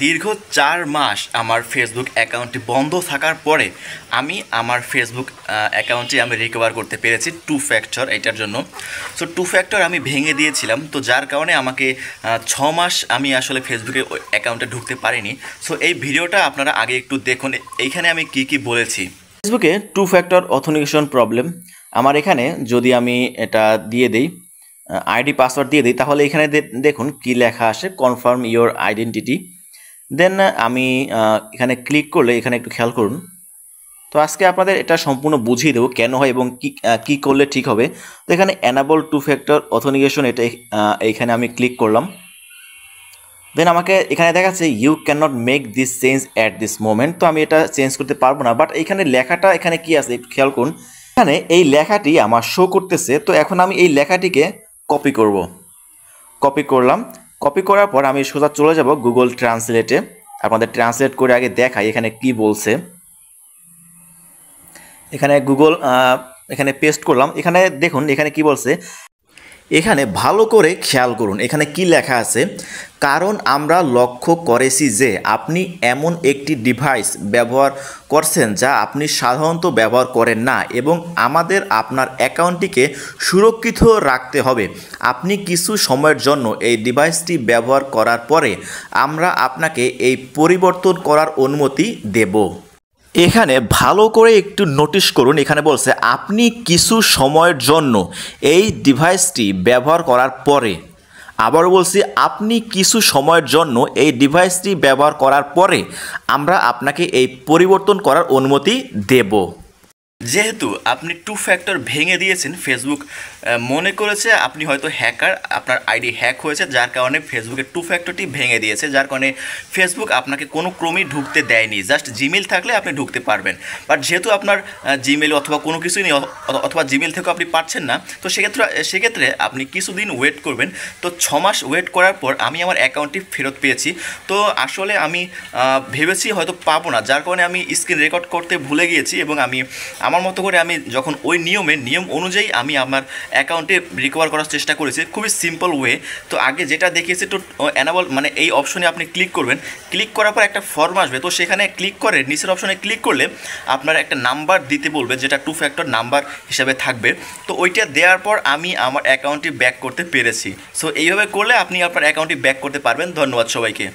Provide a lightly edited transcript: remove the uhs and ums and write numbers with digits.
দীর্ঘ ৪ মাস আমার ফেসবুক অ্যাকাউন্টটি বন্ধ থাকার পরে আমি আমার ফেসবুক অ্যাকাউন্টটি আমি রিকভার করতে পেরেছি টু ফ্যাক্টর এটার জন্য। সো টু ফ্যাক্টর আমি ভেঙে দিয়েছিলাম, তো যার কারণে আমাকে ৬ মাস আমি আসলে ফেসবুকে অ্যাকাউন্টে ঢুকতে পারিনি। সো এই ভিডিওটা আপনারা আগে একটু দেখুন, এইখানে আমি কি বলেছি। ফেসবুকে টু ফ্যাক্টর অথেন্টিকেশন প্রবলেম আমার এখানে যদি আমি এটা দিয়ে দিই, আইডি পাসওয়ার্ড দিয়ে দিই, তাহলে এখানে দেখুন কি লেখা আসে, কনফার্ম ইওর আইডেন্টিটি। দেন আমি এখানে ক্লিক করলে এখানে একটু খেয়াল করুন। তো আজকে আপনাদের এটা সম্পূর্ণ বুঝিয়ে দেবো কেন হয় এবং কি করলে ঠিক হবে। তো এখানে এনাবল টু ফ্যাক্টর অথেন্টিকেশন, এটা এইখানে আমি ক্লিক করলাম। দেন আমাকে এখানে দেখাচ্ছে you can not make this change at this moment. তো আমি এটা চেঞ্জ করতে পারবো না, বাট এইখানে লেখাটা এখানে কি আছে একটু খেয়াল করুন। এখানে এই লেখাটি আমার শো করতেছে। তো এখন আমি এই লেখাটিকে কপি করব। কপি করলাম। কপি করার পর আমি সোজা চলে যাব গুগল ট্রান্সলেটে। আপনাদের ট্রান্সলেট করে আগে দেখাই এখানে কি বলছে। এখানে গুগল এখানে পেস্ট করলাম। এখানে দেখুন এখানে কি বলছে, এখানে ভালো করে খেয়াল করুন এখানে কি লেখা আছে। কারণ আমরা লক্ষ্য করেছি যে আপনি এমন একটি ডিভাইস ব্যবহার করছেন যা আপনি সাধারণত ব্যবহার করেন না এবং আমাদের আপনার অ্যাকাউন্টটিকে সুরক্ষিত রাখতে হবে। আপনি কিছু সময়ের জন্য এই ডিভাইসটি ব্যবহার করার পরে আমরা আপনাকে এই পরিবর্তন করার অনুমতি দেব। এখানে ভালো করে একটু নোটিশ করুন, এখানে বলছে আপনি কিছু সময়ের জন্য এই ডিভাইসটি ব্যবহার করার পরে, আবার বলছি আপনি কিছু সময়ের জন্য এই ডিভাইসটি ব্যবহার করার পরে আমরা আপনাকে এই পরিবর্তন করার অনুমতি দেব। যেহেতু আপনি টু ফ্যাক্টর ভেঙে দিয়েছেন, ফেসবুক মনে করেছে আপনি হয়তো হ্যাকার, আপনার আইডি হ্যাক হয়েছে, যার কারণে ফেসবুকের টু ফ্যাক্টরটি ভেঙে দিয়েছে, যার কারণে ফেসবুক আপনাকে কোনো ক্রমেই ঢুকতে দেয়নি। জাস্ট জিমেল থাকলে আপনি ঢুকতে পারবেন, বাট যেহেতু আপনার জিমেল অথবা কোনো কিছুই নেই, অথবা জিমেল থেকেও আপনি পাচ্ছেন না, তো সেক্ষেত্রে আপনি কিছুদিন ওয়েট করবেন। তো ৬ মাস ওয়েট করার পর আমি আমার অ্যাকাউন্টটি ফেরত পেয়েছি। তো আসলে আমি ভেবেছি হয়তো পাবো না, যার কারণে আমি স্ক্রিন রেকর্ড করতে ভুলে গিয়েছি এবং আমি আমার মতো করে আমি যখন ওই নিয়ম অনুযায়ী আমি আমার অ্যাকাউন্টে রিকভার করার চেষ্টা করেছি, খুবই সিম্পল ওয়ে। তো আগে যেটা দেখিয়েছি তো অ্যানাবল মানে এই অপশনে আপনি ক্লিক করবেন। ক্লিক করার পর একটা ফর্ম আসবে, তো সেখানে ক্লিক করে নিচের অপশনে ক্লিক করলে আপনার একটা নাম্বার দিতে বলবে, যেটা টু ফ্যাক্টর নাম্বার হিসাবে থাকবে। তো ওইটা দেওয়ার পর আমি আমার অ্যাকাউন্টটি ব্যাক করতে পেরেছি। সো এইভাবে করলে আপনি আপনার অ্যাকাউন্টটি ব্যাক করতে পারবেন। ধন্যবাদ সবাইকে।